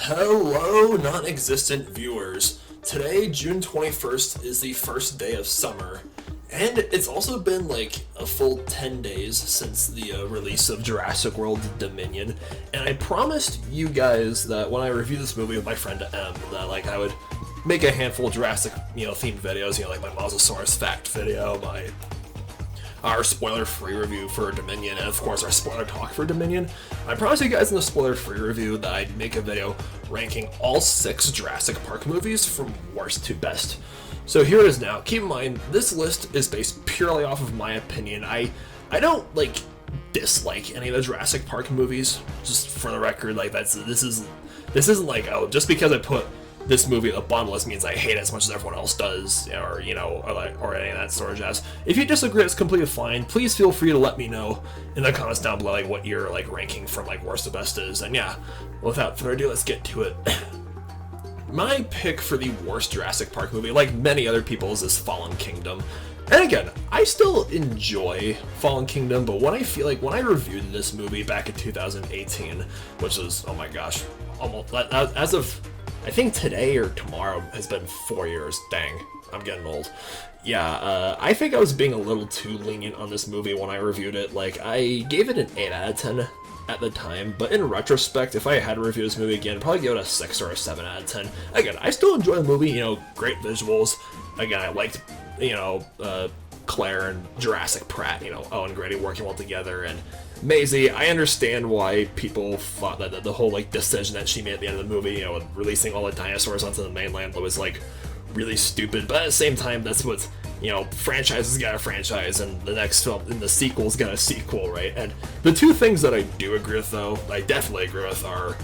Hello, non-existent viewers. Today, June 21st, is the first day of summer, and it's also been like a full 10 days since the release of Jurassic World Dominion, and I promised you guys that when I review this movie with my friend M, that like I would make a handful of Jurassic, themed videos, like my Mosasaurus fact video, our spoiler-free review for Dominion, and of course our spoiler talk for Dominion. I promised you guys in the spoiler-free review that I'd make a video ranking all 6 Jurassic Park movies from worst to best. So here it is now. Keep in mind, this list is based purely off of my opinion. I don't dislike any of the Jurassic Park movies. Just for the record, this isn't like, oh, just because I put this movie at the bottom list means I hate it as much as everyone else does, or any of that sort of jazz. If you disagree, it's completely fine. Please feel free to let me know in the comments down below, what your ranking from worst to best is. And yeah, without further ado, let's get to it. My pick for the worst Jurassic Park movie, like many other people's, is Fallen Kingdom. And again, I still enjoy Fallen Kingdom, but when I reviewed this movie back in 2018, which was, oh my gosh, almost as of I think today or tomorrow has been 4 years. Dang, I'm getting old. Yeah, I think I was being a little too lenient on this movie when I reviewed it. I gave it an 8 out of 10 at the time, but in retrospect, if I had to review this movie again, I'd probably give it a 6 or a 7 out of 10. Again, I still enjoy the movie, great visuals. Again, I liked, Claire and Jurassic Pratt, Owen and Grady working well together, and Maisie, I understand why people thought that the whole decision that she made at the end of the movie, with releasing all the dinosaurs onto the mainland was really stupid. But at the same time, that's what franchises got a franchise, and the next film and the sequel's got a sequel, right? And the two things that I do agree with, though, I definitely agree with, are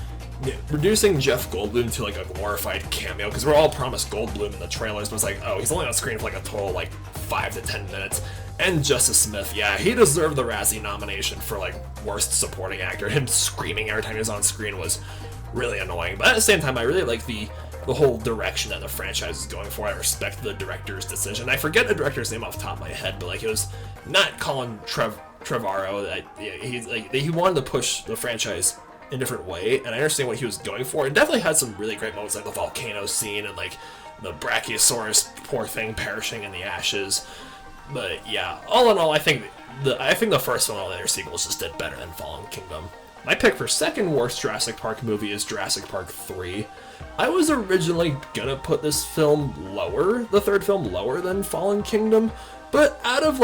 reducing Jeff Goldblum to a glorified cameo, because we're all promised Goldblum in the trailers, but it's oh, he's only on screen for a total 5 to 10 minutes. And Justice Smith, yeah, he deserved the Razzie nomination for worst supporting actor. Him screaming every time he was on screen was really annoying. But at the same time, I really like the whole direction that the franchise is going for. I respect the director's decision. I forget the director's name off the top of my head, but it was not Colin Trevorrow. He wanted to push the franchise in a different way, and I understand what he was going for. It definitely had some really great moments, like the volcano scene and the Brachiosaurus, poor thing, perishing in the ashes. But yeah, all in all, I think the first one and all the other sequels just did better than Fallen Kingdom. My pick for second worst Jurassic Park movie is Jurassic Park 3. I was originally gonna put this film lower, the third film lower than Fallen Kingdom, but out of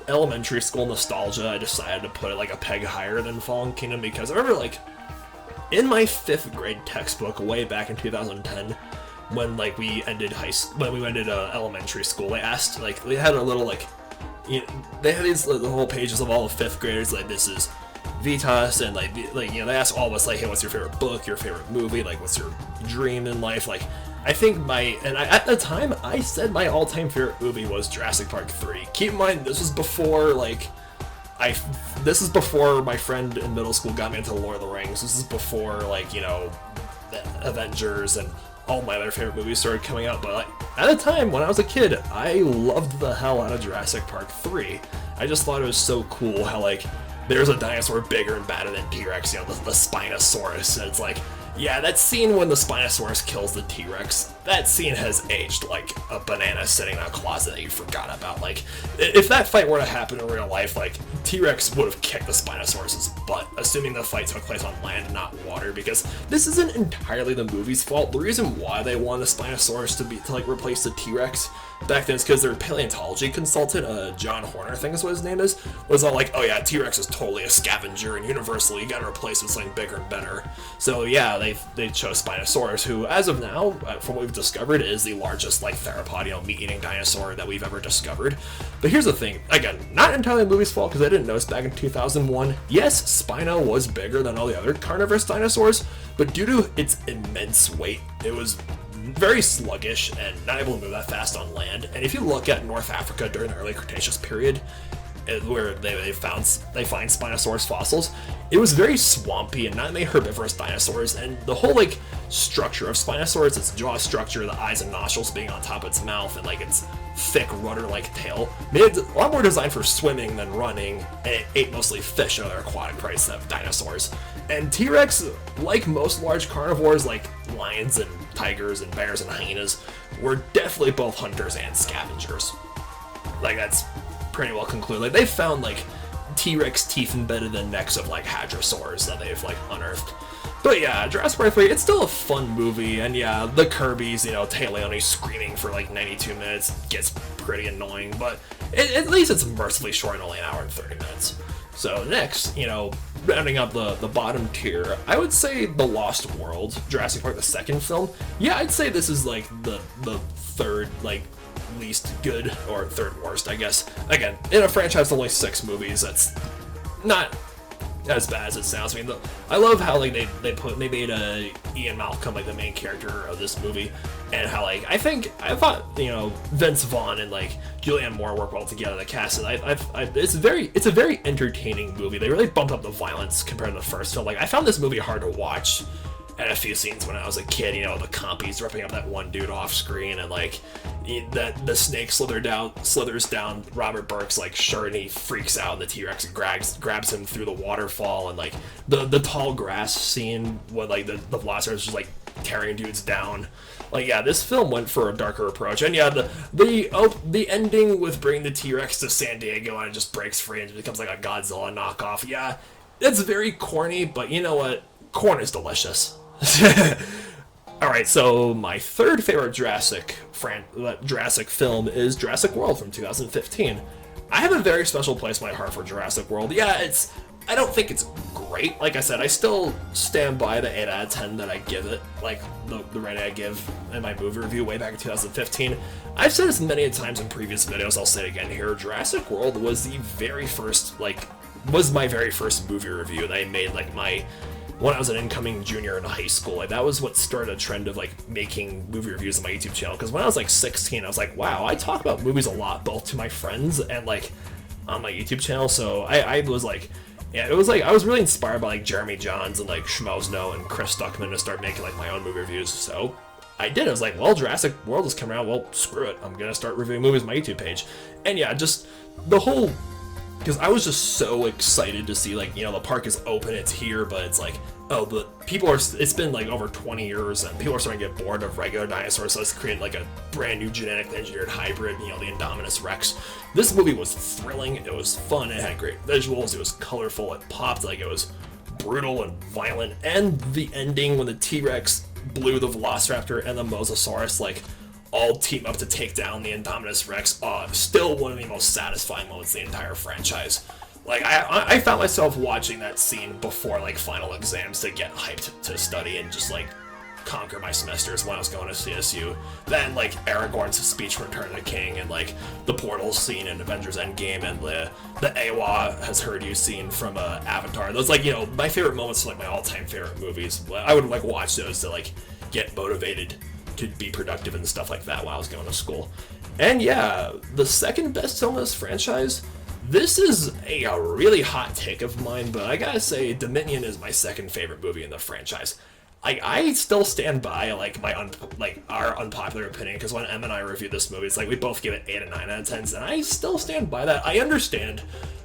elementary school nostalgia, I decided to put it a peg higher than Fallen Kingdom, because I remember in my 5th grade textbook way back in 2010, when we ended elementary school, they asked they had a little they had these the whole pages of all the 5th graders, this is Vitas, and they asked all of us hey, what's your favorite book, your favorite movie, what's your dream in life. I think at the time I said my all-time favorite movie was Jurassic Park 3. Keep in mind, this was before this is before my friend in middle school got me into Lord of the Rings. This is before Avengers and all my other favorite movies started coming out. But at the time when I was a kid, I loved the hell out of Jurassic Park 3. I just thought it was so cool how there's a dinosaur bigger and badder than T-Rex, the Spinosaurus, and it's yeah, that scene when the Spinosaurus kills the T-Rex, that scene has aged like a banana sitting in a closet that you forgot about. If that fight were to happen in real life, T-Rex would have kicked the Spinosaurus's butt, assuming the fight took place on land, not water, because this isn't entirely the movie's fault. The reason why they wanted the Spinosaurus to replace the T-Rex back then is because their paleontology consultant, John Horner, I think is what his name is, was all oh yeah, T-Rex is totally a scavenger, and universally you gotta replace it with something bigger and better. So yeah, they chose Spinosaurus, who, as of now, from what we've discovered, is the largest theropod, meat-eating dinosaur that we've ever discovered. But here's the thing, again, not entirely the movie's fault, because I didn't notice back in 2001, yes, Spino was bigger than all the other carnivorous dinosaurs, but due to its immense weight, it was very sluggish and not able to move that fast on land. And if you look at North Africa during the early Cretaceous period, where they find Spinosaurus fossils, it was very swampy and not many herbivorous dinosaurs, and the whole structure of Spinosaurus, its jaw structure, the eyes and nostrils being on top of its mouth, and like its thick rudder-like tail, made it a lot more designed for swimming than running, and it ate mostly fish and other aquatic prey instead of dinosaurs. And T-Rex, like most large carnivores like lions and tigers and bears and hyenas, were definitely both hunters and scavengers. Like, that's pretty well concluded. Like, they found like T-Rex teeth embedded in necks of like hadrosaurs that they've like unearthed. But yeah, Jurassic Park 3, it's still a fun movie, and yeah, the Kirby's, Taya Leone screaming for like 92 minutes gets pretty annoying, but at least it's mercifully short and only an hour and 30 minutes. So next, rounding up the bottom tier, I would say The Lost World, Jurassic Park, the second film. Yeah, I'd say this is like the third, like, least good, or third worst, I guess. Again, in a franchise with only 6 movies, that's not as bad as it sounds. I mean, I love how like they made Ian Malcolm like the main character of this movie, and how like I thought Vince Vaughn and like Julianne Moore work well together. The cast, and it's a very entertaining movie. They really bumped up the violence compared to the first film. Like, I found this movie hard to watch at a few scenes when I was a kid. The compies ripping up that one dude off screen, and like that the snake slithers down Robert Burke's like shirt, and he freaks out, and the T-Rex grabs him through the waterfall, and like the tall grass scene when like the velociraptor just like tearing dudes down. Like, yeah, this film went for a darker approach, and yeah, the ending with bringing the T-Rex to San Diego and it just breaks free and it becomes like a Godzilla knockoff. Yeah, it's very corny, but you know what? Corn is delicious. Alright, so my third favorite Jurassic film is Jurassic World from 2015. I have a very special place in my heart for Jurassic World. Yeah, I don't think it's great. Like I said, I still stand by the 8 out of 10 that I give it, like the rating I give in my movie review way back in 2015. I've said this many times in previous videos, I'll say it again here. Jurassic World was my very first movie review that I made when I was an incoming junior in high school. Like, that was what started a trend of like making movie reviews on my YouTube channel. Because when I was like 16, I was like, wow, I talk about movies a lot, both to my friends and like on my YouTube channel. So I was like, yeah, it was like I was really inspired by like Jeremy Johns and like Schmozno and Chris Stuckman to start making like my own movie reviews. So I did. I was like, well, Jurassic World is coming out. Well, screw it. I'm gonna start reviewing movies on my YouTube page. And yeah, just the whole. Because I was just so excited to see, like, the park is open, it's here, but it's like, oh, it's been like over 20 years, and people are starting to get bored of regular dinosaurs, so let's create like a brand new genetically engineered hybrid, the Indominus Rex. This movie was thrilling, it was fun, it had great visuals, it was colorful, it popped, like, it was brutal and violent, and the ending when the T-Rex blew the Velociraptor and the Mosasaurus, like, all team up to take down the Indominus Rex, still one of the most satisfying moments in the entire franchise. Like, I found myself watching that scene before, like, final exams to get hyped to study and just, like, conquer my semesters when I was going to CSU. Then, like, Aragorn's speech from Return of the King, and, like, the portal scene in Avengers Endgame, and the Awa has heard you scene from Avatar. Those, like, my favorite moments are, like, my all-time favorite movies. I would, like, watch those to, like, get motivated to be productive and stuff like that while I was going to school. And yeah, the second best film in this franchise, this is a really hot take of mine, but I gotta say, Dominion is my second favorite movie in the franchise. I still stand by our unpopular opinion, because when Em and I reviewed this movie, it's like we both give it 8 and 9 out of 10s, and I still stand by that. I understand.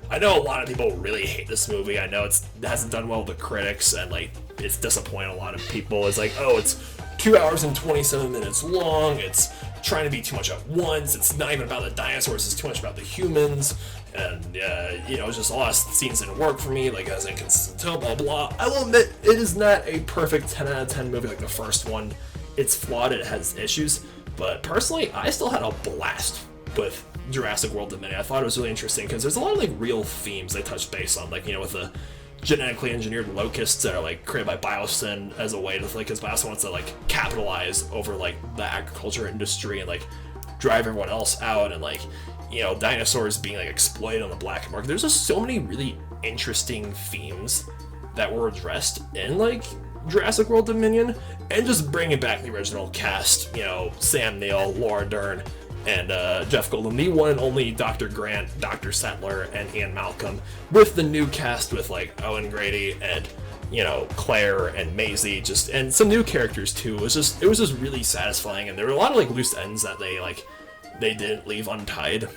I know a lot of people really hate this movie. I know it hasn't done well with the critics, and like it's disappointed a lot of people. It's like, oh, it's 2 hours and 27 minutes long, it's trying to be too much at once, it's not even about the dinosaurs, it's too much about the humans, and it's just a lot of scenes didn't work for me, like as inconsistent, blah blah. I will admit, it is not a perfect 10 out of 10 movie like the first one. It's flawed, it has issues, but personally, I still had a blast with Jurassic World Dominion. I thought it was really interesting, because there's a lot of like real themes they touch base on, like, with the genetically engineered locusts that are like created by Biosyn as a way to, like, because Biosyn wants to like capitalize over like the agriculture industry and like drive everyone else out, and like dinosaurs being like exploited on the black market. There's just so many really interesting themes that were addressed in like Jurassic World Dominion, and just bringing back the original cast, Sam Neill, Laura Dern, and Jeff Goldblum, the one and only Dr. Grant, Dr. Settler, and Ian Malcolm, with the new cast with like Owen Grady and you know, Claire and Maisie, just, and some new characters too. It was just really satisfying, and there were a lot of like loose ends that they didn't leave untied.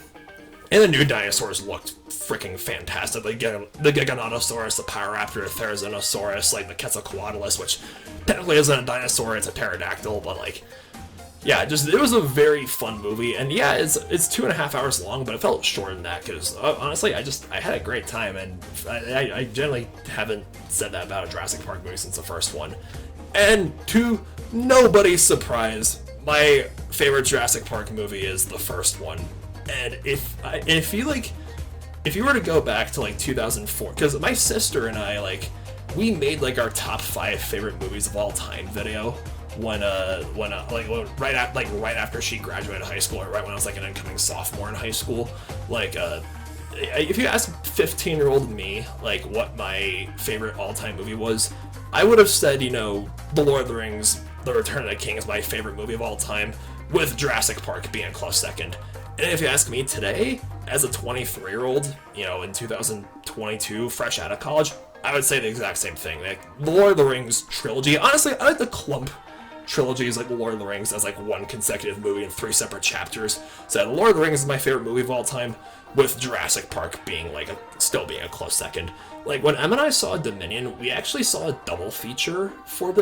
And the new dinosaurs looked freaking fantastic. Like the Giganotosaurus, the Pyroraptor, the Therizinosaurus, like the Quetzalcoatlus, which technically isn't a dinosaur, it's a pterodactyl, but like, yeah, just, it was a very fun movie. And yeah, it's 2.5 hours long, but it felt shorter than that, because honestly, I had a great time, and I generally haven't said that about a Jurassic Park movie since the first one. And to nobody's surprise, my favorite Jurassic Park movie is the first one. And if you were to go back to like 2004, because my sister and I, like, we made like our top 5 favorite movies of all time video right after she graduated high school, or right when I was like an incoming sophomore in high school. Like, if you ask 15-year-old me like what my favorite all-time movie was, I would have said, you know, The Lord of the Rings, The Return of the King is my favorite movie of all time, with Jurassic Park being a close second. And if you ask me today, as a 23-year-old, you know, in 2022, fresh out of college, I would say the exact same thing. Like, the Lord of the Rings trilogy, honestly, I like the clump trilogies like the Lord of the Rings as like one consecutive movie in 3 separate chapters. So the Lord of the Rings is my favorite movie of all time, with Jurassic Park being like still being a close second. Like, when Em and I saw Dominion, we actually saw a double feature for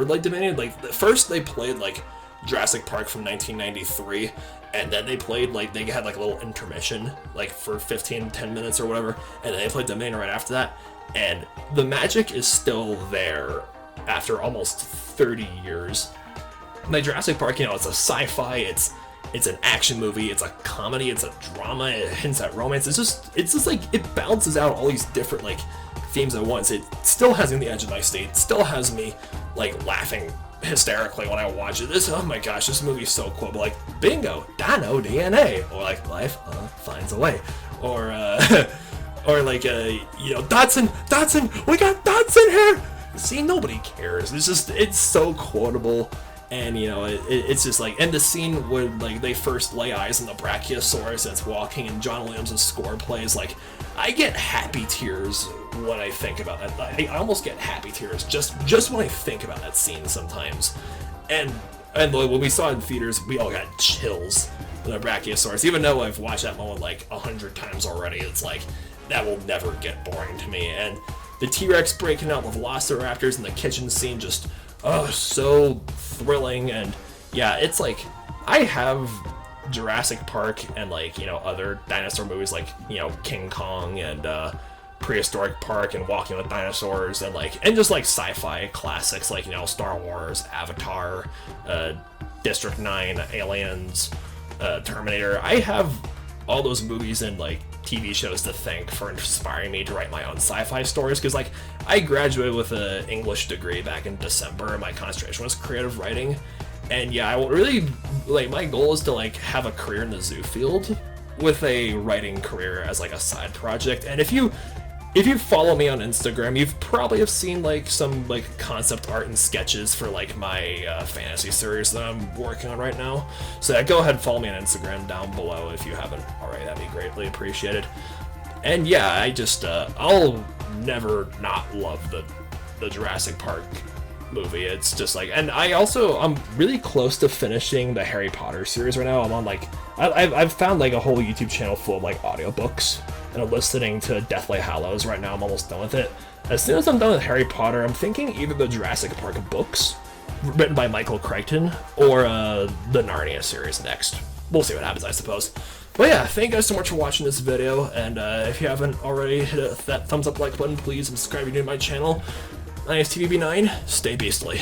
like Dominion. Like, first they played like Jurassic Park from 1993, and then they played, like, they had like a little intermission, like for 10 minutes or whatever, and then they played Dominion right after that, and the magic is still there after almost 30 years. Like, Jurassic Park, you know, it's a sci-fi, it's an action movie, it's a comedy, it's a drama, it hints at romance, it's just like, it balances out all these different like themes at once. It still has me on the edge of my seat, it still has me like laughing hysterically when I watch it. Oh my gosh, this movie is so cool. But like, bingo, dino DNA, or like life finds a way, or or like you know, Dotson, we got Dotson here. See, nobody cares. It's so quotable, and you know, it's just like, and the scene where like they first lay eyes on the Brachiosaurus and it's walking, and John Williams' score plays, like, I get happy tears when I think about that. I almost get happy tears just when I think about that scene sometimes. And when we saw it in theaters, we all got chills when the Brachiosaurus, even though I've watched that moment like 100 times already. It's like, that will never get boring to me. And the T-Rex breaking out the Velociraptors in the kitchen scene, just, oh, so thrilling. And yeah, it's like, I have Jurassic Park and like, you know, other dinosaur movies like, you know, King Kong and Prehistoric Park and Walking with Dinosaurs, and like, and just like sci-fi classics like, you know, Star Wars, Avatar, District 9, Aliens, Terminator. I have all those movies and like TV shows to thank for inspiring me to write my own sci-fi stories, because like, I graduated with an English degree back in December, and my concentration was creative writing. And yeah, I will really, like, my goal is to like have a career in the zoo field with a writing career as like a side project. And if you follow me on Instagram, you've probably have seen like some like concept art and sketches for like my fantasy series that I'm working on right now. So yeah, go ahead and follow me on Instagram down below if you haven't already. That'd be greatly appreciated. And yeah, I just I'll never not love the Jurassic Park movie. It's just like, and I'm really close to finishing the Harry Potter series right now. I'm on like, I've found like a whole YouTube channel full of like audiobooks, and I'm listening to Deathly Hallows right now. I'm almost done with it. As soon as I'm done with Harry Potter, I'm thinking either the Jurassic Park books written by Michael Crichton or the Narnia series next. We'll see what happens, I suppose. But yeah, thank you guys so much for watching this video, and if you haven't already, hit that thumbs up like button, please subscribe if you're new to my channel. My name is TVB9, stay beastly.